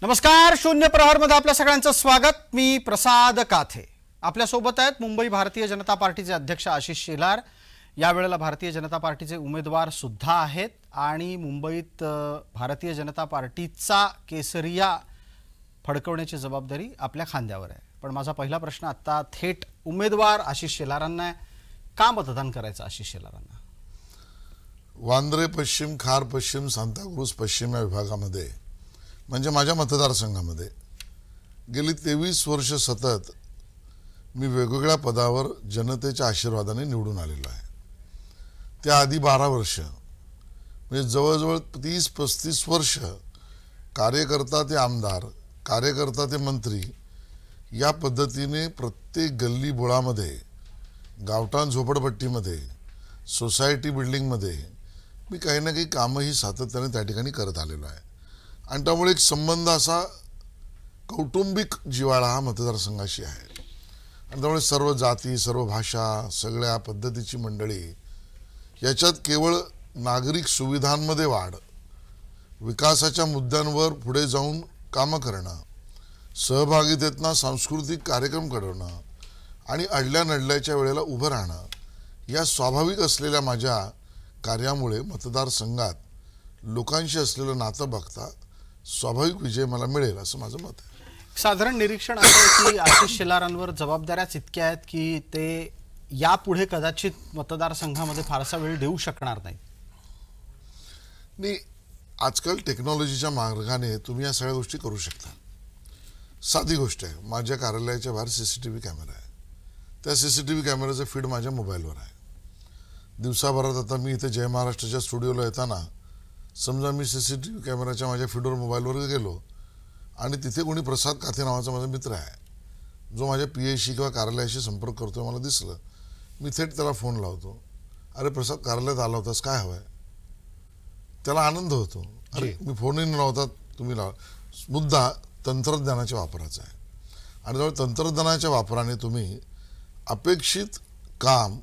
नमस्कार, शून्य प्रहर मध्ये आपल्या सगळ्यांचं स्वागत। मी प्रसाद काथे। आपल्या सोबत आहेत मुंबई भारतीय जनता पार्टीचे अध्यक्ष आशिष शेलार। या वेळेला भारतीय जनता पार्टीचे उमेदवार सुद्धा आहेत आणि मुंबईत भारतीय जनता पार्टीचा केसरिया फडकवण्याची जबाबदारी आपल्या खांद्यावर आहे। पण माझा पहिला प्रश्न आता थेट उमेदवार आशिष शेलारांना, का मतदान करायचं आशिष शेलारांना? वांद्रे पश्चिम, खार पश्चिम, सांताक्रूज पश्चिम या विभागामध्ये म्हणजे माझ्या मतदारसंघामध्ये गेली 23 वर्ष सतत मी वेगवेगळ्या पदावर जनतेच्या आशीर्वादाने निवडून आलेलो आहे। त्याआधी 12 वर्ष म्हणजे जवळजवळ 30-35 वर्ष कार्यकर्ता ते आमदार, कार्यकर्ता ते मंत्री या पद्धतीने प्रत्येक गल्ली बोळामध्ये, गावठाण झोपडपट्टीमध्ये, सोसायटी बिल्डिंगमध्ये मी काही ना काही कामही सातत्याने त्या ठिकाणी करत आलेलो आहे। आणि त्यामुळे एक संबंध असा कौटुंबिक जिव्हाळा हा मतदारसंघाशी आहे। आणि त्यामुळे सर्व जाती, सर्व भाषा, सगळ्या पद्धतीची मंडळी याच्यात केवळ नागरिक सुविधांमध्ये वाढ, विकासाच्या मुद्द्यांवर पुढे जाऊन कामं करणं, सहभागितेतना सांस्कृतिक कार्यक्रम घडवणं आणि अडल्या नडल्याच्या वेळेला उभं राहणं या स्वाभाविक असलेल्या माझ्या कार्यामुळे मतदारसंघात लोकांशी असलेलं नातं बघता स्वाभाविक विजय मला मिळेल असं माझं मत आहे। साधारण निरीक्षण आहे की आशिष शेलारांवर जबाबदाऱ्याच इतक्या आहेत की ते यापुढे कदाचित मतदारसंघामध्ये फारसा वेळ देऊ शकणार नाही। आजकाल टेक्नॉलॉजीच्या मार्गाने तुम्ही या सगळ्या गोष्टी करू शकता। साधी गोष्ट आहे, माझ्या कार्यालयाच्या बाहेर सीसीटीव्ही कॅमेरा आहे। त्या सीसीटीव्ही कॅमेऱ्याचं फीड माझ्या मोबाईलवर आहे। दिवसाभरात आता मी इथे जय महाराष्ट्राच्या स्टुडिओला येताना समजा मी सीसीटीव्ही कॅमेराच्या माझ्या फीडवर मोबाईलवर गेलो आणि तिथे कोणी प्रसाद काथे नावाचा माझा मित्र आहे जो माझ्या पीएशी किंवा कार्यालयाशी संपर्क करतोय, मला दिसलं, मी थेट त्याला फोन लावतो, अरे प्रसाद कार्यालयात आला होतास, काय हवंय? त्याला आनंद होतो, अरे मी फोनही न लावता तुम्ही लावा। मुद्दा तंत्रज्ञानाच्या वापराचा आहे आणि जवळ तंत्रज्ञानाच्या वापराने तुम्ही अपेक्षित काम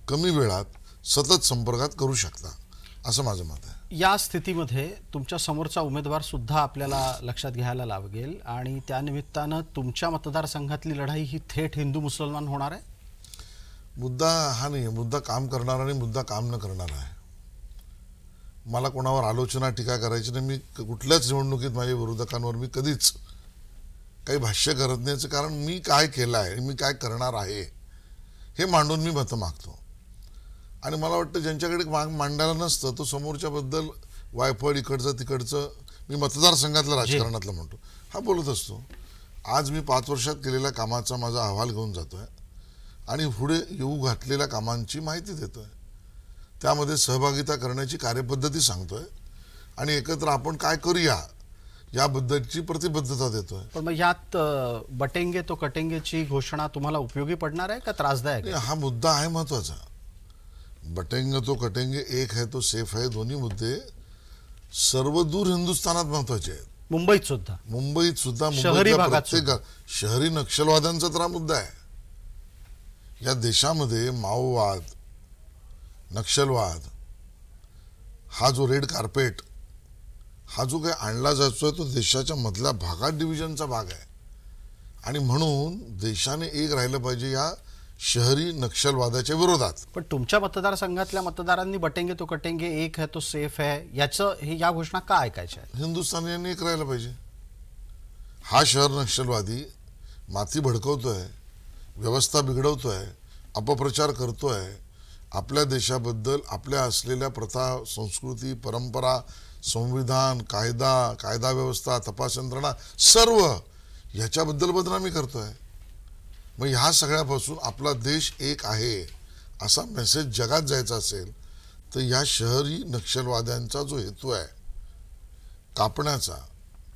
कमी वेळात सतत संपर्कात करू शकता असं माझं मत आहे। या स्थितीमध्ये तुमच्या समोरचा उमेदवार सुद्धा आपल्याला लक्षात घ्यायला लागेल आणि त्या निमित्तानं तुमच्या मतदारसंघातली लढाई ही थेट हिंदू मुसलमान होणार आहे। मुद्दा हा नाही, मुद्दा काम करणारा आणि मुद्दा काम न करणारा आहे। मला कोणावर आलोचना टीका करायची नाही। मी कुठल्याच निवडणुकीत माझ्या विरोधकांवर मी कधीच काही भाष्य करत नाही, कारण मी काय केलं आहे, मी काय करणार आहे हे मांडून मी मतं मागतो। आणि मला वाटतं ज्यांच्याकडे मांडायला नसतं तो समोरच्याबद्दल वायफळ इकडचं तिकडचं, मी मतदारसंघातल्या राजकारणातलं म्हणतो, हा बोलत असतो। आज मी 5 वर्षात केलेल्या कामाचा माझा अहवाल घेऊन जातोय आणि पुढे येऊ घातलेल्या कामांची माहिती देतोय, त्यामध्ये सहभागिता करण्याची कार्यपद्धती सांगतोय आणि एकत्र आपण काय करूया याबद्दलची प्रतिबद्धता देतोय। पण मग यात बटेंगे तो कटेंगेची घोषणा तुम्हाला उपयोगी पडणार आहे का त्रासदायक? हा मुद्दा आहे महत्वाचा। बटेंगे तो कटेंगे, एक है तो सेफ है, दोन्ही मुद्दे सर्व दूर हिंदुस्थानात महत्वाचे आहेत। मुंबईत सुद्धा शहरी भागात शहरी नक्षलवाद्यांचा तर हा मुद्दा आहे। या देशामध्ये माओवाद, नक्षलवाद हा जो रेड कार्पेट हा जो काही आणला जातोय तो देशाच्या मधल्या भागात डिव्हिजनचा भाग आहे आणि म्हणून देशाने एक राहिलं पाहिजे या शहरी नक्षलवादाच्या विरोधात। पण तुमच्या मतदारसंघातल्या मतदारांनी बटेंगे तो कटेंगे, एक है तो सेफ है या घोषणा का ऐकायच्या आहेत? हिंदुस्थानियांनी एक राहिलं पाहिजे। हा शहर नक्षलवादी माती भडकवतोय, व्यवस्था बिघडवतोय, अपप्रचार करतोय, आपल्या देशाबद्दल आपल्या असलेल्या प्रथा, संस्कृती, परंपरा, संविधान, कायदा व्यवस्था, तपास यंत्रणा सर्व ह्याच्याबद्दल बदनामी करतोय। मग ह्या सगळ्यापासून आपला देश एक आहे असा मेसेज जगात जायचा असेल तर या शहरी नक्षलवाद्यांचा जो हेतू आहे कापण्याचा,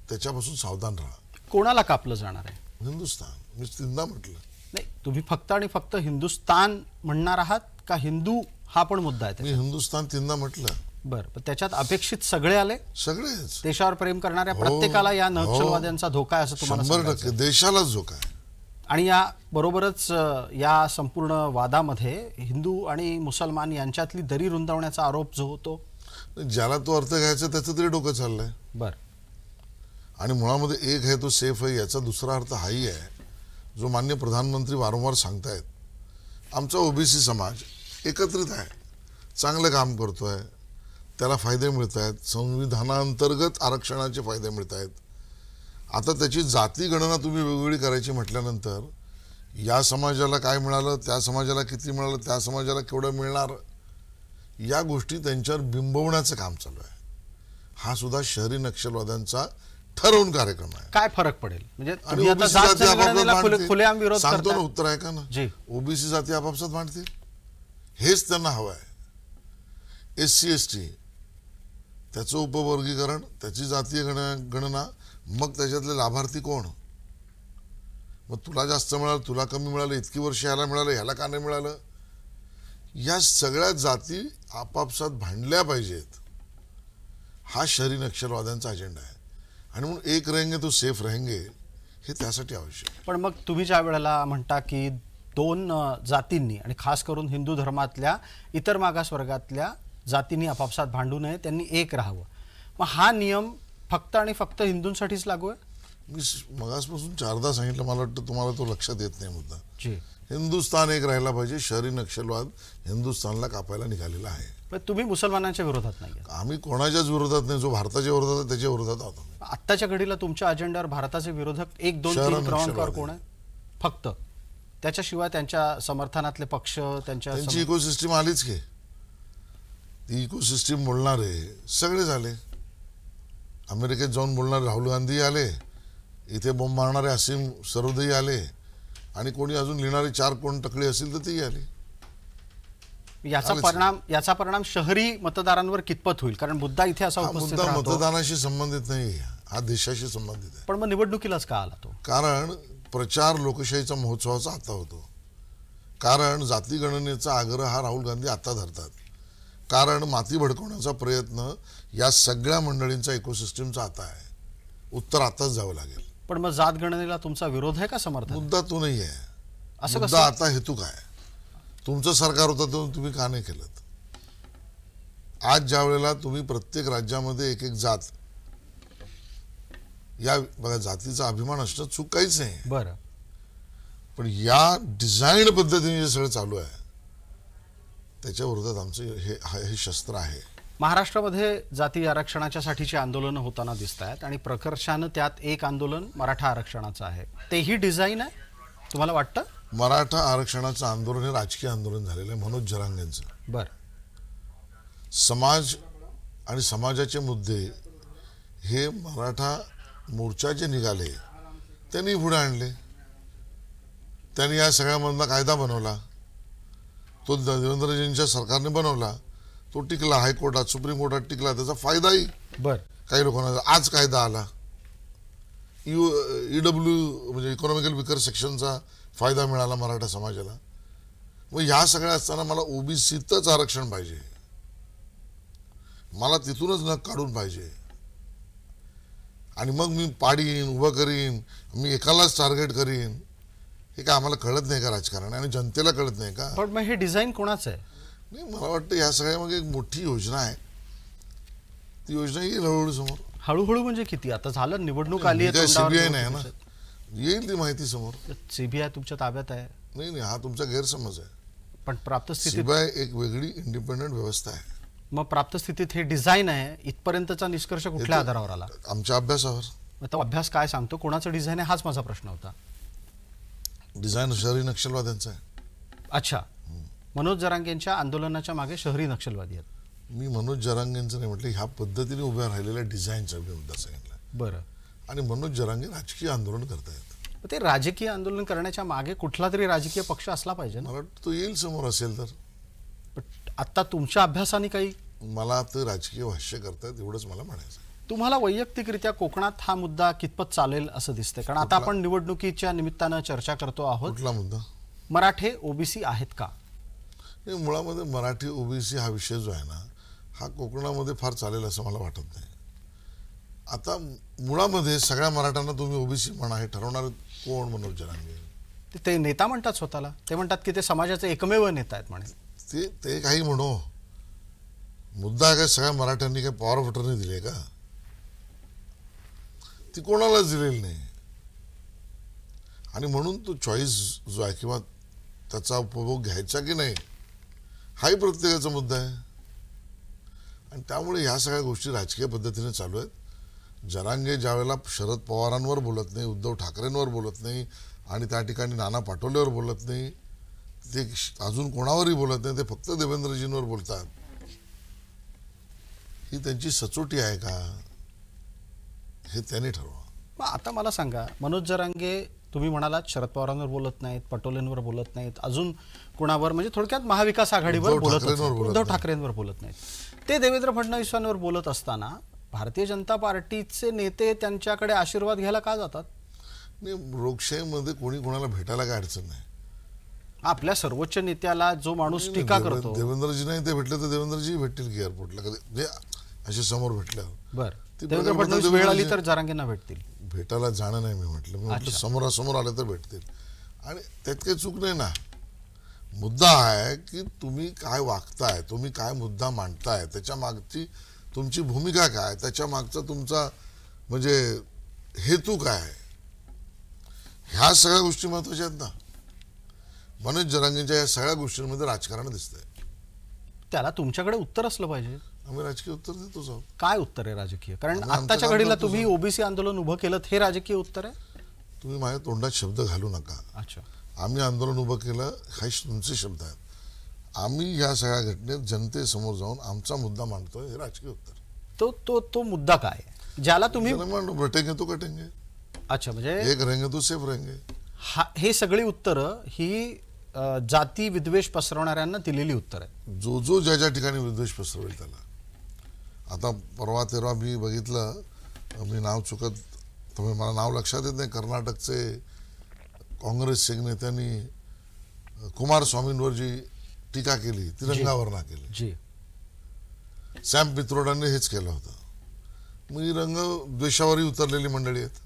त्याच्यापासून सावधान राहा। कोणाला कापलं जाणार आहे? हिंदुस्थान। मी तीनदा म्हटलं नाही, तुम्ही फक्त आणि फक्त हिंदुस्थान म्हणणार आहात का हिंदू हा पण मुद्दा आहे? मी हिंदुस्थान तीनदा म्हटलं। बरं, पण त्याच्यात अपेक्षित सगळे आले? सगळेच। देशावर प्रेम करणाऱ्या प्रत्येकाला या नक्षलवाद्यांचा धोका आहे असं तुम्हाला 100% देशालाच धोका आहे। आणि या बरोबरच या संपूर्ण वादामध्ये हिंदू आणि मुसलमान यांच्यातली दरी रुंदावण्याचा आरोप जो होतो, ज्याला तो अर्थ घ्यायचा त्याचं तरी डोकं चाललंय। बरं, आणि मुळामध्ये एक आहे तो सेफ आहे, याचा दुसरा अर्थ हाही आहे जो माननीय प्रधानमंत्री वारंवार सांगतायत, आमचा ओबीसी समाज एकत्रित आहे, चांगलं काम करतोय, त्याला फायदे मिळत आहेत, संविधानांतर्गत आरक्षणाचे फायदे मिळत आहेत. आता त्याची जाती गणना तुम्ही वेगवेगळी करायची म्हटल्यानंतर या समाजाला काय मिळालं, त्या समाजाला किती मिळालं, त्या समाजाला केवढं मिळणार, या गोष्टी त्यांच्यावर बिंबवण्याचं काम चालू आहे. हा सुद्धा शहरी नक्षलवाद्यांचा ठरवून कार्यक्रम आहे. काय फरक पडेल म्हणजे आणि तुम्ही आता ओबीसी जात जाती आपापसात जनगणनेला भांडतील. खुलेआम विरोध सांगतो ना, करताय. उत्तर आहे का ना, जी. ओबीसी जाती आपापसात भांडतील, हेच त्यांना हवं आहे. SC ST त्याचं उपवर्गीकरण, त्याची जातीय गणना, मग त्याच्यातले लाभार्थी कोण, मग तुला जास्त मिळालं, तुला कमी मिळालं, इतकी वर्ष ह्याला मिळालं, ह्याला का नाही मिळालं, या सगळ्या जाती आपापसात भांडल्या पाहिजेत. हा शहरी नक्षलवाद्यांचा अजेंडा आहे. आणि म्हणून एक रहेंगे तो सेफ रहेंगे हे त्यासाठी आवश्यक आहे. पण मग तुम्ही ज्या वेळेला म्हणता की दोन जातींनी आणि खास करून हिंदू धर्मातल्या इतर मागासवर्गातल्या जातींनी आपापसात भांडू नये, त्यांनी एक राहावं, मग हा नियम फक्त आणि फक्त हिंदूंसाठीच लागू आहे? मी मगासपासून 4दा सांगितलं, मला वाटतं तुम्हाला तो लक्षात येत नाही मुद्दा. जी. हिंदुस्थान एक राहायला पाहिजे. शहरी नक्षलवाद हिंदुस्थानला कापायला निघालेला आहे. पण तुम्ही मुसलमानांच्या विरोधात नाही आहात. आम्ही कोणाच्याच विरोधात नाही, जो भारताच्या विरोधात आहे त्याच्या विरोधात आहोत. आत्ताच्या घडीला तुमच्या अजेंड्यावर भारताचे विरोधक 1, 2, 3 क्रमांकावर कोण आहे? फक्त त्याच्याशिवाय त्यांच्या समर्थनातले पक्ष, त्यांची इकोसिस्टीम आलीच की, ती इकोसिस्टीम बोलणारे सगळे झाले. अमेरिकेत जाऊन बोलणारे राहुल गांधी आले, इथे बॉम्ब मारणारे असीम सरोदेही आले, आणि कोणी अजून लिहिणारी 4 कोण टकळी असेल तर तीही आली. याचा परिणाम शहरी मतदारांवर कितपत होईल? कारण मुद्दा इथे असा उपस्थित मुद्दा राहतो. मतदानाशी संबंधित नाही, हा देशाशी संबंधित आहे. पण मग निवडणुकीलाच का आला तो? कारण प्रचार लोकशाहीचा महोत्सवाचा आता होतो. कारण जाती गणनेचा आग्रह हा राहुल गांधी आता धरतात. कारण माती भडकवण्याचा प्रयत्न या सगळ्या मंडळींचा इकोसिस्टीमचा आता आहे. उत्तर आताच जावं लागेल. पण मग जात गणनेला तुमचा विरोध आहे का समर्थन? मुद्दा तो नाही आहे. असं मुद्दा आता हेतू काय, तुमचं सरकार होतं तेव्हा तुम्ही का नाही केलं? आज ज्या वेळेला तुम्ही प्रत्येक राज्यामध्ये एक एक जात, या बघा जातीचा अभिमान असणं चूक काहीच नाही, बरं, पण या डिझाईन पद्धतीने जे सगळं चालू आहे त्याच्या विरोधात आमचं हे शस्त्र आहे. महाराष्ट्रामध्ये जाती आरक्षणाच्या साठीची आंदोलनं होताना दिसत आहेत आणि प्रकर्षानं त्यात एक आंदोलन मराठा आरक्षणाचं आहे. तेही डिझाईन आहे तुम्हाला वाटतं? मराठा आरक्षणाचं आंदोलन हे राजकीय आंदोलन झालेलं आहे मनोज जरांगेंचं. बरं. समाज आणि समाजाचे मुद्दे हे मराठा मोर्चा जे निघाले त्यांनी पुढे आणले. त्यांनी या सगळ्यामधला कायदा बनवला, तो देवेंद्रजींच्या सरकारने बनवला, तो टिकला, हायकोर्टात सुप्रीम कोर्टात टिकला, त्याचा फायदाही काही लोकांना. आज कायदा आला, EW म्हणजे इकॉनॉमिकल विकर सेक्शनचा फायदा मिळाला मराठा समाजाला. मग ह्या सगळ्या असताना मला ओबीसीतच आरक्षण पाहिजे, मला तिथूनच नक काढून पाहिजे, आणि मग मी पाडीन, उभं करीन, मी एकालाच टार्गेट करीन. हे काय आम्हाला कळत नाही का राजकारण, आणि जनतेला कळत नाही का? पण मग हे डिझाईन कोणाचं आहे? नाही, मला वाटतं या सगळ्यामध्ये एक मोठी योजना आहे. ती योजना येईल हळूहळू समोर. हळूहळू म्हणजे किती? आता झालं, निवडणूक आली आहे, सीबीआय नाही ना, येईल ती माहिती समोर. सीबीआय तुमच्या ताब्यात आहे? नाही नाही, हा तुमचा गैरसमज आहे. पण प्राप्त स्थितीत सीबीआय एक वेगळी इंडिपेंडंट व्यवस्था आहे. मग प्राप्त स्थितीत हे डिझाईन आहे, इथपर्यंतचा निष्कर्ष कुठल्या आधारावर आला? आमच्या अभ्यासावर. तो अभ्यास काय सांगतो, कोणाचं डिझाईन आहे, हाच माझा प्रश्न होता. डिझाईन शहरी नक्षलवाद्यांचा आहे. अच्छा, मनोज जरांगेंच्या आंदोलनाच्या मागे शहरी नक्षलवादी आहेत. मी मनोज जरांगेंचं नाही म्हटलं, ह्या पद्धतीने उभ्या राहिलेल्या डिझाईनचा मुद्दा सांगितला. बरं. आणि मनोज जरांगे राजकीय आंदोलन करतायत. ते राजकीय आंदोलन करण्याच्या मागे कुठला तरी राजकीय पक्ष असला पाहिजे ना? मला वाटतं तो येईल समोर असेल तर. पण आता तुमच्या अभ्यासाने काही, मला ते राजकीय भाष्य करतायत एवढंच मला म्हणायचं. तुम्हाला वैयक्तिकरित्या कोकणात हा मुद्दा कितपत चालेल असं दिसतंय? कारण आता आपण निवडणुकीच्या निमित्तानं चर्चा करतो आहोत. कुठला मुद्दा? मराठे ओबीसी आहेत का? मुळामध्ये मराठी ओबीसी हा विषय जो आहे ना, हा कोकणामध्ये फार चालेल असं मला वाटत नाही. आता मुळामध्ये सगळ्या मराठ्यांना तुम्ही ओबीसी म्हणा हे ठरवणार कोण? मनोज जरांगे. ते नेता म्हणतात स्वतःला, ते म्हणतात की ते समाजाचे एकमेव नेता आहेत म्हणे. ते काही म्हणो, मुद्दा काय सगळ्या मराठ्यांनी काय पॉवर ऑफ अटर्नी दिली का? ती कोणालाच दिलेली नाही. आणि म्हणून तो चॉईस जो आहे किंवा त्याचा उपभोग घ्यायचा की नाही हाही प्रत्येकाचा मुद्दा आहे. आणि त्यामुळे ह्या सगळ्या गोष्टी राजकीय पद्धतीने चालू आहेत. जरांगे ज्यावेळेला शरद पवारांवर बोलत नाही, उद्धव ठाकरेंवर बोलत नाही आणि त्या ठिकाणी नाना पाटोलेवर बोलत नाही, ते अजून कोणावरही बोलत नाही, ते फक्त देवेंद्रजींवर बोलतात. ही त्यांची सचोटी आहे का हे त्यांनी ठरवा. मग आता मला सांगा, मनोज जरांगे तुम्ही म्हणालात शरद पवारांवर बोलत नाहीत, पटोलेंवर बोलत नाहीत, अजून कोणावर म्हणजे थोडक्यात महाविकास आघाडीवर बोलत आहेत, उद्धव ठाकरेंवर बोलत नाहीत. ते देवेंद्र फडणवीसांवर बोलत असताना भारतीय जनता पार्टीचे नेते त्यांच्याकडे आशीर्वाद घ्यायला का जातात? लोकशाहीमध्ये कोणी कोणाला भेटायला काय अडचण नाही. आपल्या सर्वोच्च नेत्याला जो माणूस टीका करतो, देवेंद्रजी नाही ते भेटले तर देवेंद्रजी भेटतील की एअरपोर्टला कधी म्हणजे असे समोर भेटल्यावर. बर देवेंद्र फडणवीस वेळ आली तर जरांगेंना भेटतील. भेटायला जाणं नाही मी म्हटलं समोरासमोर आले तर भेटतील. आणि त्यात काही चूक नाही ना. मुद्दा आहे की तुम्ही काय वागताय, तुम्ही काय मुद्दा मांडताय, त्याच्या मागची तुमची भूमिका काय, त्याच्या मागचा तुमचा म्हणजे हेतू काय, ह्या सगळ्या गोष्टी महत्वाच्या आहेत ना. मनोज जरांगेंच्या या सगळ्या गोष्टींमध्ये राजकारण दिसतंय. त्याला तुमच्याकडे उत्तर असलं पाहिजे. आम्ही राजकीय उत्तर देतोच आहोत. काय उत्तर आहे राजकीय? कारण आत्ताच्या घडीला तुम्ही ओबीसी आंदोलन उभं केलं, हे राजकीय उत्तर आहे. तुम्ही माझ्या तोंडात शब्द घालू नका. अच्छा, आम्ही आंदोलन उभं केलं हे तुमचे शब्द आहेत. आम्ही या सगळ्या घटनेत जनतेसमोर जाऊन आमचा मुद्दा मांडतोय, हे राजकीय उत्तर. तो तो तो मुद्दा काय आहे ज्याला तुम्ही बटेंगे तो कटेंगे. अच्छा, म्हणजे एक रहेंगे तो सेफ रहेंगे. हे सगळी उत्तरं ही जाती विद्वेष पसरवणाऱ्यांना दिलेली उत्तर आहे. जो जो ज्या ज्या ठिकाणी विद्वेष पसरवेल त्याला. आता परवा तेरवा मी बघितलं, मी नाव चुकत तुम्ही मला नाव लक्षात येत नाही, कर्नाटकचे काँग्रेसचे नेत्यांनी कुमारस्वामींवर जी टीका केली ती रंगावर ना केली. जी सॅम पित्रोडांनी हेच केलं होतं. मग ही रंग द्वेषावरही उतरलेली मंडळी आहेत.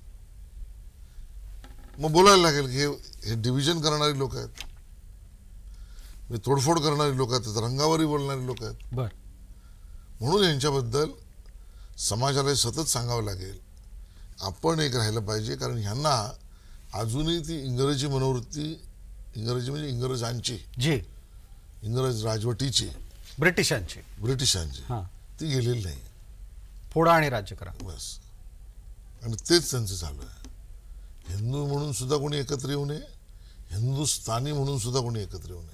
मग बोलायला लागेल की हे डिव्हिजन करणारी लोक आहेत, तोडफोड करणारी लोक आहेत, रंगावरही बोलणारी लोक आहेत. बर म्हणून यांच्याबद्दल समाजाला सतत सांगावं लागेल, आपण एक राहिलं पाहिजे. कारण ह्यांना अजूनही ती इंग्रजी मनोवृत्ती, इंग्रजी म्हणजे इंग्रजांची, जी इंग्रज राजवटीची, ब्रिटिशांची ती गेलेली नाही. फोडा आणि राज्य करा बस. आणि तेच त्यांचं चालू आहे. हिंदू म्हणून सुद्धा कोणी एकत्र येऊ नये, हिंदुस्थानी म्हणून सुद्धा कोणी एकत्र येऊ नये.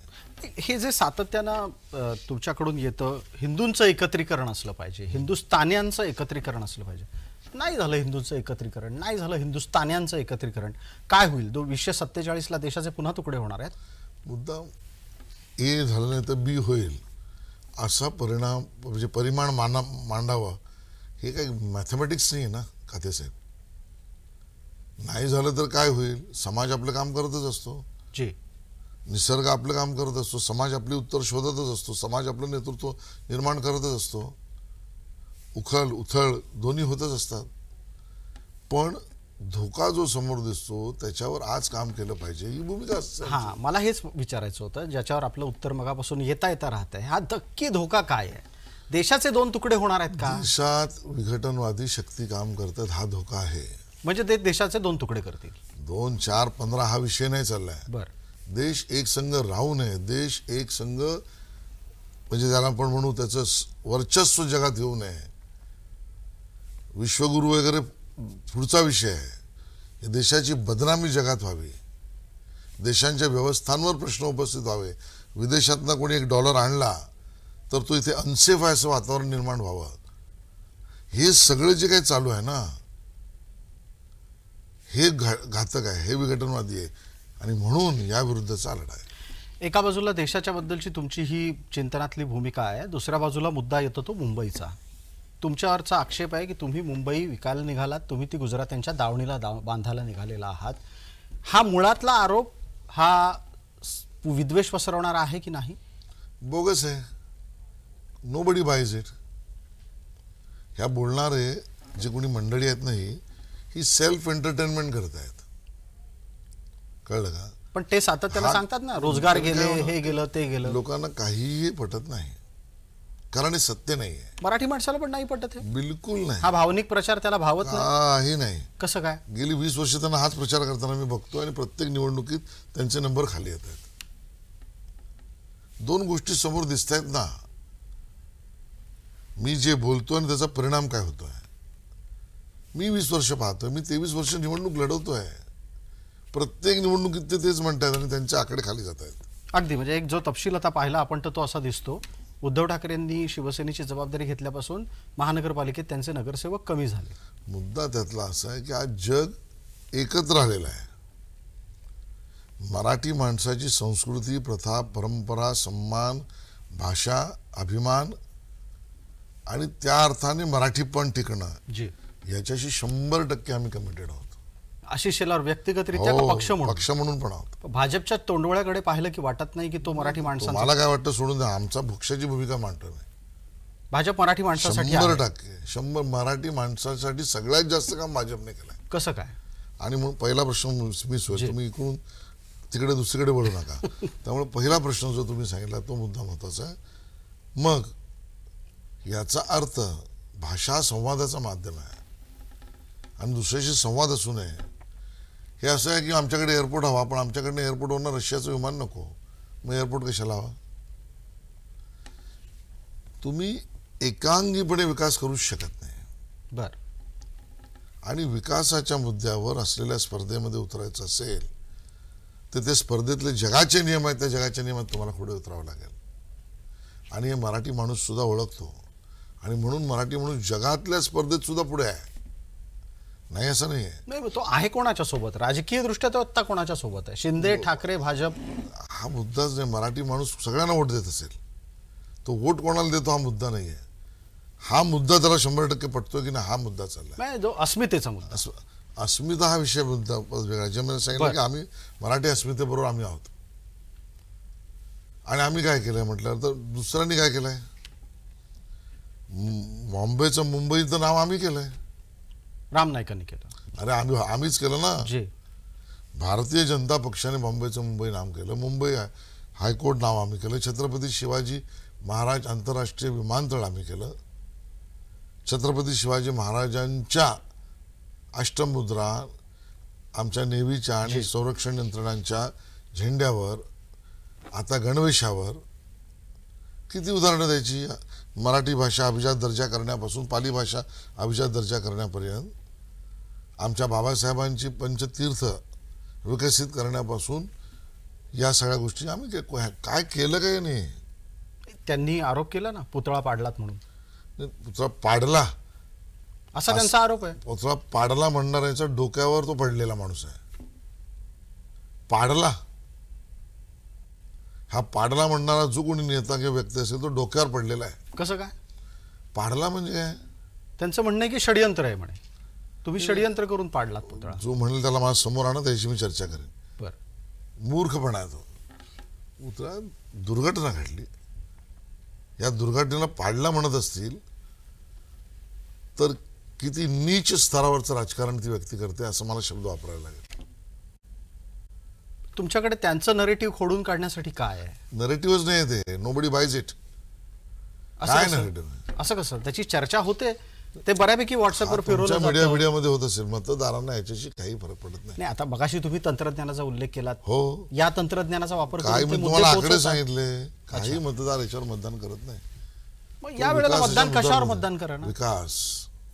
हे जे सातत्यानं तुमच्याकडून येतं, हिंदूंचं एकत्रीकरण असलं पाहिजे, हिंदुस्थान्यांचं एकत्रीकरण असलं पाहिजे. नाही झालं हिंदूंचं एकत्रीकरण, नाही झालं हिंदुस्थान्यांचं एकत्रीकरण. काय होईल? 2047ला देशाचे पुन्हा तुकडे होणार आहेत. मुद्दा ए झालं नाही तर बी होईल असा परिणाम म्हणजे परिमाण मांडावा, हे काही मॅथमॅटिक्स नाही आहे ना खातेसाहेब. नाही झालं तर काय होईल? समाज आपलं काम करतच असतो, जी निसर्ग आपलं काम करत असतो, समाज आपली उत्तर शोधतच असतो, समाज आपलं नेतृत्व निर्माण करतच असतो. उखल उथळ दोन्ही होतच असतात. पण धोका जो समोर दिसतो त्याच्यावर आज काम केलं पाहिजे, ही भूमिका असते. हां, मला हेच विचारायचं होतं, ज्याच्यावर आपलं उत्तर मगापासून येता राहत आहे. हा नक्की धोका काय आहे? देशाचे 2 तुकडे होणार आहेत का? देशात विघटनवादी शक्ती काम करतात, हा धोका आहे. म्हणजे ते देशाचे 2 तुकडे करतील? 2, 4, 15 हा विषय नाही चाललाय. बरं. देश एक संघ राहू नये, देश एक संघ म्हणजे ज्याला आपण म्हणू त्याचं वर्चस्व जगात येऊ नये. विश्वगुरु वगैरे पुढचा विषय आहे. देशाची बदनामी जगात व्हावी, देशांच्या व्यवस्थांवर प्रश्न उपस्थित व्हावे. विदेशातनं कोणी $1 आणला तर तो इथे अनसेफ आहे असं वातावरण निर्माण व्हावं. हे सगळं जे काही चालू आहे ना, हे घातक आहे, हे विघटनवादी आहे. आणि म्हणून या विरुद्धचा लढा आहे. एका बाजूला देशाच्या बद्दलची तुमची ही चिंतनातली भूमिका आहे, दुसऱ्या बाजूला मुद्दा येतो तो मुंबईचा. तुमच्यावरचा आक्षेप आहे की तुम्ही मुंबई विकायला निघालात, तुम्ही ती गुजरात्यांच्या दावणीला बांधायला निघालेला आहात. हा मुळातला आरोप हा विद्वेष पसरवणारा आहे की नाही? बोगस आहे. Nobody boys it. ह्या बोलणारे जे कोणी मंडळी आहेत नाही, ही सेल्फ एंटरटेनमेंट करत आहेत. कळलं का? पण ते सातत्यानं सांगतात ना, रोजगार गेले, हे गेलं, ते गेलं. लोकांना काहीही पटत नाही. कारण हे सत्य नाही आहे. मराठी माणसाला पण नाही पटत हे. बिलकुल नाही. हा भावनिक प्रचार त्याला भावत नाही. काही नाही. कसं काय? गेली 20 वर्ष त्यांना हाच प्रचार करताना मी बघतो आणि प्रत्येक निवडणुकीत त्यांचे नंबर खाली येत आहेत. दोन गोष्टी समोर दिसत आहेत ना, मी जे बोलतो आणि त्याचा परिणाम काय होतोय. मी 20 वर्ष पाहतोय, मी 23 वर्ष निवडणूक लढवतोय. प्रत्येक निवडणुकीत ते तेच म्हणतात आणि त्यांचे आकडे खाली जात आहेत. अगदी म्हणजे एक जो तपशील आता पाहिला आपण तर तो असा दिसतो, उद्धव ठाकरेंनी शिवसेनेची जबाबदारी घेतल्यापासून महानगरपालिकेत त्यांचे नगरसेवक कमी झाले. मुद्दा त्यातला असा आहे की आज जग एकत्र आलेलं आहे. मराठी माणसाची संस्कृती, प्रथा, परंपरा, सन्मान, भाषा, अभिमान आणि त्या अर्थाने मराठी पण टिकणं जी याच्याशी 100% आम्ही कमिटेड आहोत. आशिष शेलार व्यक्तिगतरित्या का पक्ष म्हणून? पक्ष म्हणून पण आहोत. भाजपच्या तोंडवळ्याकडे पाहिलं की वाटत नाही की तो मराठी माणसांचा? मला काय वाटतं सोडून द्या, आमचा भुक्षाची भूमिका मांडतो मी. भाजप मराठी माणसासाठी 100% 100 मराठी माणसासाठी सगळ्यात जास्त काम भाजपने केलंय. कसं काय? आणि म्हणून पहिला प्रश्न मी तुम्ही इकडून तिकडे दुसरीकडे वळू नका. त्यामुळे पहिला प्रश्न जो तुम्ही सांगितला तो मुद्दा महत्वाचा आहे. मग याचा अर्थ भाषा संवादाचा माध्यम आहे आणि दुसऱ्याशी संवाद असू नये. हे असं आहे की आमच्याकडे एअरपोर्ट हवा, पण आमच्याकडनं एअरपोर्टवरनं रशियाचं विमान नको, मग एअरपोर्ट कशाला हवा? तुम्ही एकांगीपणे विकास करूच शकत नाही. बर. आणि विकासाच्या मुद्द्यावर असलेल्या स्पर्धेमध्ये उतरायचं असेल तर ते स्पर्धेतले जगाचे नियम आहेत, त्या जगाच्या नियमात तुम्हाला पुढे उतरावं लागेल. आणि हे मराठी माणूस सुद्धा ओळखतो आणि म्हणून मराठी माणूस जगातल्या स्पर्धेत सुद्धा पुढे आहे. नाही असं नाही आहे. नाही, तो आहे कोणाच्या सोबत? राजकीय दृष्ट्या तो आत्ता कोणाच्या सोबत आहे? शिंदे, ठाकरे, भाजप? हा मुद्दाच नाही. मराठी माणूस सगळ्यांना वोट देत असेल, तो वोट कोणाला देतो हा मुद्दा नाही आहे. हा मुद्दा त्याला 100% पटतो की नाही हा मुद्दा चाललाय. नाही, जो अस्मितेचा मुद्दा. अस्मिता हा विषय मुद्दा वेगळा. जे मला सांगितलं की आम्ही मराठी अस्मितेबरोबर आम्ही आहोत आणि आम्ही काय केलंय म्हटलं तर दुसऱ्यांनी काय केलंय. बॉम्बेचं मुंबईचं नाव आम्ही केलंय. राम नाईकांनी केलं. अरे आम्हीच केलं ना. जी. भारतीय जनता पक्षाने बॉम्बेचं मुंबई नाम केलं. मुंबई हायकोर्ट नाव आम्ही केलं. छत्रपती शिवाजी महाराज आंतरराष्ट्रीय विमानतळ आम्ही केलं. छत्रपती शिवाजी महाराजांच्या अष्टमुद्रा आमच्या नेव्हीच्या आणि संरक्षण यंत्रणांच्या झेंड्यावर, आता गणवेशावर. किती उदाहरणं द्यायची. मराठी भाषा अभिजात दर्जा करण्यापासून पाली भाषा अभिजात दर्जा करण्यापर्यंत, आमच्या बाबासाहेबांची पंचतीर्थ विकसित करण्यापासून या सगळ्या गोष्टी आम्ही काय केलं काय नाही. त्यांनी आरोप केला ना पुतळा पाडलात म्हणून. पुतळा पाडला असा त्यांचा आरोप आहे. पुतळा पाडला म्हणणाऱ्याच्या डोक्यावर तो पडलेला माणूस आहे. पाडला, हा पाडला म्हणणारा जो कोणी नेता किंवा व्यक्ती असेल तो डोक्यावर पडलेला आहे. कसं काय? पाडला म्हणजे काय? त्यांचं म्हणणं आहे की षडयंत्र आहे म्हणे. तुम्ही षडयंत्र करून पाडलात पुतळा. जो म्हणेल त्याला माझ्या समोर आणा, त्याची मी चर्चा करेन. बर. मूर्खपणा आहे तो. पुतळा दुर्घटना घडली, या दुर्घटनेला पाडला म्हणत असतील तर किती नीच स्तरावरचं राजकारण ती व्यक्ती करते असं मला शब्द वापरायला लागेल. तुमच्याकडे त्यांचं नरेटिव्ह खोडून काढण्यासाठी काय आहे? नरेटिव्हच नाही ते. Nobody boys it. काय नरेटिव्ह? असं कसं? त्याची चर्चा होते, ते बऱ्यापैकी व्हॉट्सअपवर फिरवलं जातं. मीडियामध्ये होत असेल. मतदारांना याच्याशी काही फरक पडत नाही. आता मगाशी तुम्ही तंत्रज्ञानाचा उल्लेख केलात. हो, या तंत्रज्ञानाचा वापर काही करून मी ते तुम्हाला मुद्दे आकडे पोहोचवतात. सांगितले. काही मतदार याच्यावर मतदान करत नाही. मग या वेळेला मतदान कशावर मतदान करणार? विकास.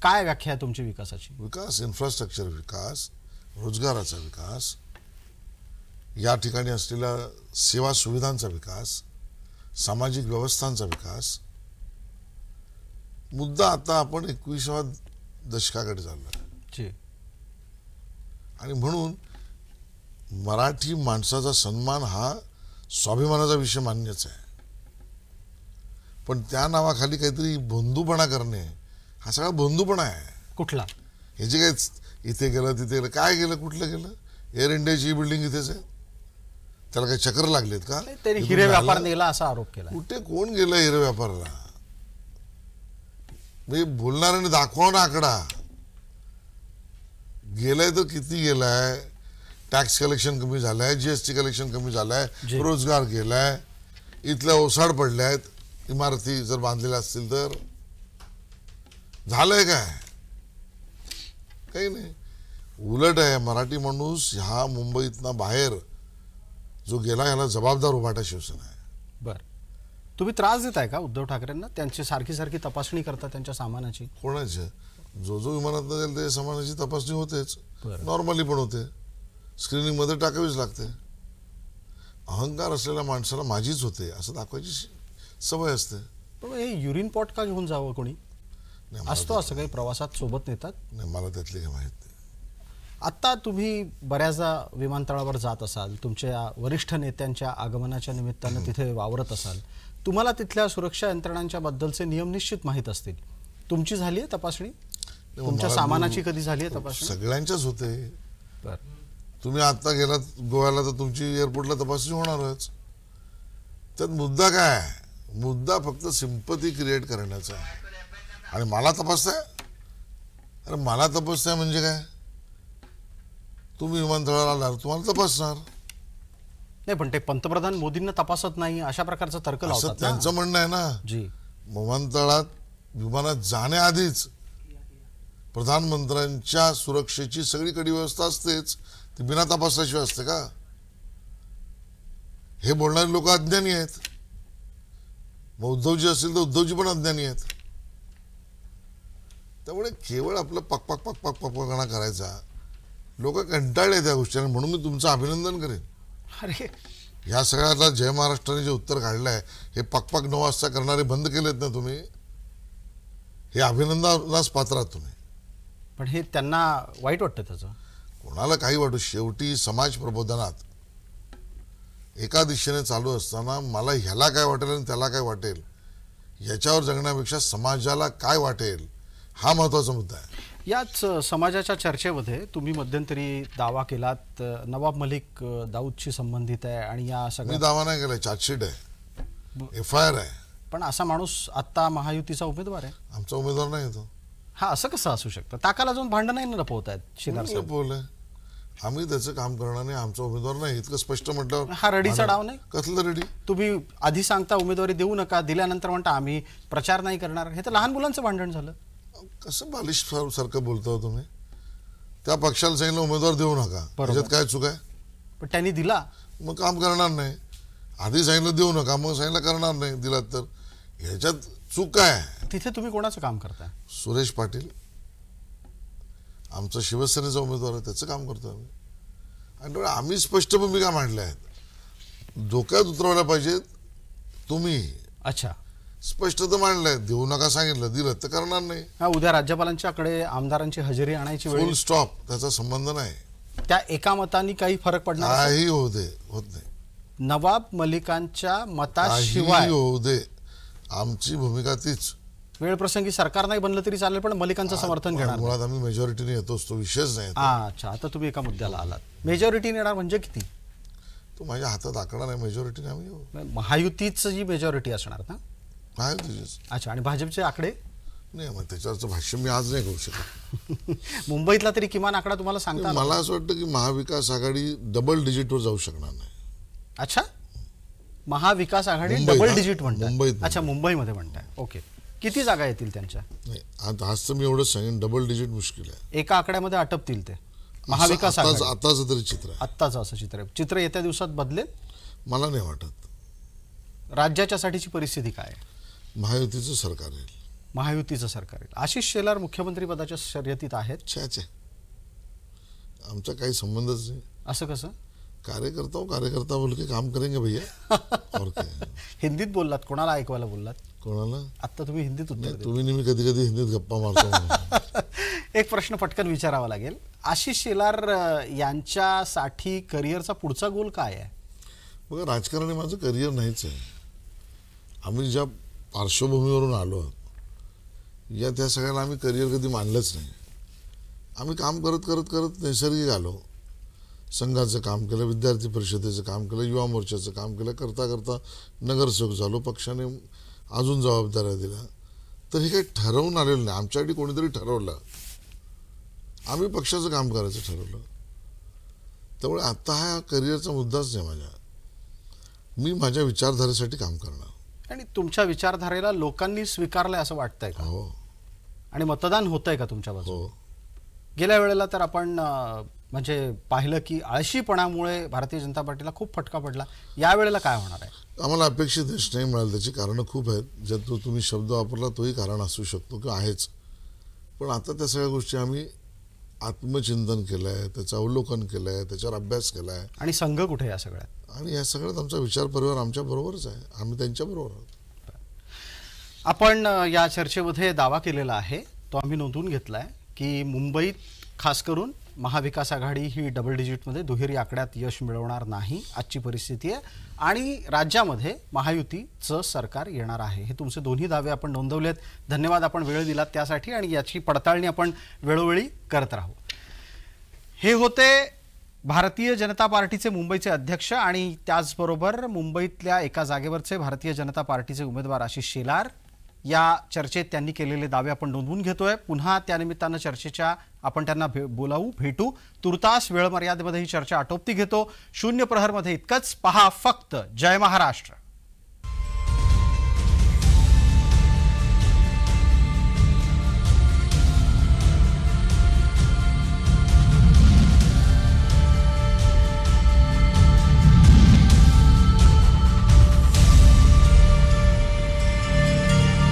काय व्याख्या आहे तुमची विकासाची? विकास, इन्फ्रास्ट्रक्चर विकास, रोजगाराचा विकास, या ठिकाणी असलेल्या सेवा सुविधांचा विकास, सामाजिक व्यवस्थांचा विकास. मुद्दा आता आपण 21व्या दशकाकडे चाललोय आणि म्हणून मराठी माणसाचा सन्मान हा स्वाभिमानाचा विषय मान्यच आहे. पण त्या नावाखाली काहीतरी बंधूपणा करणे हा सगळा बंधूपणा आहे. कुठला? हे जे काय इथे गेलं तिथे गेलं, काय गेलं, कुठलं गेलं? एअर इंडियाची बिल्डिंग इथेच आहे. त्याला काही चक्र लागलेत का? त्यांनी हिरे व्यापार नेला असा आरोप केला. कुठे कोण गेलं हिरे व्यापाराला? मी बोलणाऱ्याने दाखवा ना आकडा. गेलाय तर किती गेलाय? टॅक्स कलेक्शन कमी झालंय, जीएसटी कलेक्शन कमी झालंय, रोजगार गेलाय, इथल्या ओसाड पडल्यात. इमारती जर बांधलेल्या असतील तर झालंय काय? काही नाही. उलट आहे, मराठी माणूस ह्या मुंबईतनं बाहेर जो गेला याला जबाबदार उभाटा शिवसेना आहे. बर, तुम्ही त्रास देताय का उद्धव ठाकरेंना? त्यांची सारखी सारखी तपासणी करता त्यांच्या सामानाची? कोणाचे? जो जो विमानात जाईल ते सामानाची तपासणी होतेच, बरं. नॉर्मली पण होते, स्क्रीनिंग मध्ये टाकावीच लागते. अहंकार असलेल्या माणसाला माझीच होते असं दाखवायची सवय असते. पण हे युरिन पॉट का घेऊन जावं कोणी? नाही, मला असतो असं काही प्रवासात सोबत नेतात? नाही, मला त्यातली काही माहित नाही. आत्ता तुम्ही बऱ्याचदा विमानतळावर जात असाल, तुमच्या वरिष्ठ नेत्यांच्या आगमनाच्या निमित्तानं तिथे वावरत असाल, तुम्हाला तिथल्या सुरक्षा यंत्रणांच्या बद्दलचे नियम निश्चित माहीत असतील. तुमची झाली आहे तपासणी? तुमच्या मला सामानाची कधी झाली आहे तपासणी? सगळ्यांच्याच होते. बरं. तुम्ही आता गेलात गोव्याला तर तुमची एअरपोर्टला तपासणी होणारच. त्यात मुद्दा काय आहे? मुद्दा फक्त सिंपती क्रिएट करण्याचा आहे. आणि मला तपासताय? अरे मला तपासताय म्हणजे काय? तुम्ही विमानतळाला आलात, तुम्हाला तपासणार. नाही, पण ते पंतप्रधान मोदींना तपासत नाही अशा प्रकारचा तर्क असं लावतात ना. त्यांचं म्हणणं आहे ना. जी. विमानतळात विमानात जाण्याआधीच प्रधानमंत्र्यांच्या सुरक्षेची सगळी कडी व्यवस्था असतेच, ती बिना तपासाशिवाय असते का? हे बोलणारे लोक अज्ञानी आहेत. मग उद्धवजी असतील तर उद्धवजी पण अज्ञानी आहेत. त्यामुळे केवळ आपलं पकपक पकपक पकपकणा करायचा. लोक कंटाळले त्या गोष्टीने, म्हणून मी तुमचं अभिनंदन करेन. अरे, ह्या सगळ्याला जय महाराष्ट्राने जे उत्तर काढलंय, हे पकपक 9 वाजता करणारे बंद केलेत ना तुम्ही, हे अभिनंदनास पात्र आहात तुम्ही. पण हे त्यांना वाईट वाटतं त्याचं? कोणाला काही वाटू, शेवटी समाज प्रबोधनात एका दिशेने चालू असताना मला ह्याला काय वाटेल आणि त्याला काय वाटेल याच्यावर जगण्यापेक्षा समाजाला काय वाटेल हा महत्वाचा मुद्दा आहे. याच समाजाच्या चर्चेमध्ये तुम्ही मध्यंतरी दावा केलात नवाब मलिक दाऊदशी संबंधित आहे आणि या मी सगळ्या, दावा नाही केलाय, चार्जशीट आहे, FIR आहे. पण असा माणूस आता महायुतीचा उमेदवार आहे. आमचा उमेदवार नाही तो. हा, असं कसं असू शकतं? ताकाला जाऊन भांडण नाही ना लपवत आहेत शिलार कोणी साहेब. लपवलंय? आम्ही त्याचं काम करणार नाही, आमचा उमेदवार नाही, इतकं स्पष्ट म्हटल्यावर हा रडीचा डाव नाही? कसलं रेडी? तुम्ही आधी सांगता उमेदवारी देऊ नका, दिल्यानंतर म्हणता आम्ही प्रचार नाही करणार. हे तर लहान मुलांचं भांडण झालं. कसं बालिश सारखं बोलतो तुम्ही? त्या पक्षाला सांगितलं उमेदवार देऊ नका, त्याच्यात काय चूक आहे? पण त्यांनी दिला. मग काम करणार नाही. आधी सांगितलं देऊ नका, मग सांगितलं करणार नाही, दिलात तर ह्याच्यात चूक काय आहे? तिथे तुम्ही कोणाचं काम करताय? सुरेश पाटील आमचा शिवसेनेचा उमेदवार आहे, त्याचं काम करतो आम्ही. आणि आम्ही स्पष्ट भूमिका मांडल्या आहेत. धोक्यात उतरवायला पाहिजेत तुम्ही. अच्छा. स्पष्ट तर मांडलंय, देऊ नका सांगितलं, दिलं तर करणार नाही. हा, उद्या राज्यपालांच्याकडे आमदारांची हजेरी आणायची वेळ, फुल स्टॉप, त्याचा संबंध नाही. त्या एका मतांनी काही फरक पडणार असेल? काही होऊ दे, होत नाही. नवाब मलिकांच्या काही मताशिवाय होऊ दे, आमची भूमिका तीच. वेळ प्रसंगी सरकार नाही बनलं तरी चालेल, पण मलिकांचं समर्थन घेणार. मुळात आम्ही मेजॉरिटीने येतोच, तो विषयच नाही. अच्छा, आता तुम्ही एका मुद्द्याला आलात. मेजॉरिटीने येणार म्हणजे किती? तो माझ्या हातात आकडा नाही. मेजॉरिटीने आम्ही येऊ. महायुतीच जी मेजॉरिटी असणार ना? आहे तुझीच. अच्छा, आणि भाजपचे आकडे? नाही, मग त्याच्यावरचं भाष्य मी आज नाही करू शकत. मुंबईतला तरी किमान आकडा तुम्हाला सांगता आला? मला असं वाटतं की महाविकास आघाडी डबल डिजिटवर जाऊ शकणार नाही. अच्छा, महाविकास आघाडी मुंबईत, डबल हा? डिजिट म्हणताय? मुंबईत. अच्छा, मुंबईमध्ये म्हणताय. ओके. किती जागा येतील त्यांच्या? नाही, आज तर मी एवढंच सांगेन, डबल डिजिट मुश्किल आहे. एका आकड्यामध्ये आटपतील ते महाविकास आघाडी? आताच तरी चित्र आहे. आत्ताचं असं चित्र आहे. चित्र येत्या दिवसात बदलेल? मला नाही वाटत. राज्याच्या साठीची परिस्थिती काय आहे? महायुतीचं सरकार येईल. महायुतीचं सरकार आहे. आशिष शेलार मुख्यमंत्री पदाच्या शर्यतीत आहेत? छे, आमचा काही संबंधच नाही. असं कसं? कार्यकर्ता बोल के काम करेंगे भैया. और क्या? हिंदीत बोललात, कोणाला ऐकवायला बोललात? कोणाला? आता तुम्ही हिंदीत उत्तर दिलं. तुम्ही नेहमी कधी कधी हिंदीत गप्पा मारतो. एक प्रश्न पटकन विचारावा लागेल. आशिष शेलार यांच्यासाठी करिअरचा पुढचा गोल काय आहे? बघा, राजकारणी माझं करिअर नाहीच आहे. आम्ही ज्या पार्श्वभूमीवरून आलो या त्या सगळ्याला आम्ही करिअर कधी मानलंच नाही. आम्ही काम करत करत करत नैसर्गिक आलो. संघाचं काम केलं, विद्यार्थी परिषदेचं काम केलं, युवा मोर्चाचं काम केलं, करता करता नगरसेवक झालो. पक्षाने अजून जबाबदाऱ्या दिल्या. तर हे काही ठरवून आलेलं नाही. आमच्यासाठी कोणीतरी ठरवलं, आम्ही पक्षाचं काम करायचं ठरवलं. त्यामुळे आता हा करिअरचा मुद्दाच नाही माझ्या. मी माझ्या विचारधारेसाठी काम करणार. आणि तुमच्या विचारधारेला लोकांनी स्वीकारलंय असं वाटतंय का? हो आणि मतदान होतंय का तुमच्या बाजूने? हो. गेल्या वेळेला तर आपण म्हणजे पाहिलं की आळशीपणामुळे भारतीय जनता पार्टीला खूप फटका पडला. यावेळेला काय होणार आहे? आम्हाला अपेक्षित यश नाही मिळालं. त्याची कारणं खूप आहेत. ज्यात तो तुम्ही शब्द वापरला तोही कारण असू शकतो किंवा आहेच. पण आता त्या सगळ्या गोष्टी आम्ही आत्मचिंतन केलं आहे, त्याचं अवलोकन केलं आहे, त्याच्यावर अभ्यास केला आहे. आणि संघ कुठे आहे या सगळ्यात? आणि या सगळ्यात आमचा विचार परिवार आमच्याबरोबरच आहे. आम्ही त्यांच्याबरोबर आहोत. आपण या चर्चेमध्ये दावा केलेला आहे, तो आम्ही नोंदवून घेतलाय की मुंबईत खास करून महाविकास आघाडी ही डबल डिजिटमध्ये दुहेरी आकड्यात यश मिळवणार नाही, आजची परिस्थिती आहे. आणि राज्यामध्ये महायुतीचं सरकार येणार आहे. हे तुमचे दोन्ही दावे आपण नोंदवलेत. धन्यवाद, आपण वेळ दिलात त्यासाठी, आणि याची पडताळणी आपण वेळोवेळी करत राहू. हे होते भारतीय जनता पार्टीचे मुंबईचे अध्यक्ष आणि त्याचबरोबर मुंबईतल्या एका जागेवरचे भारतीय जनता पार्टीचे उमेदवार आशिष शेलार. या चर्चेत त्यांनी केलेले दावे आपण नोंदवून घेतोय. पुन्हा त्यानिमित्तानं चर्चेच्या आपण त्यांना बोलावू, भेटू. तुर्तास वेळ मर्यादेमध्ये ही चर्चा आटोपती घेतो. 0 प्रहरमध्ये इतकंच. पहा फक्त जय महाराष्ट्र.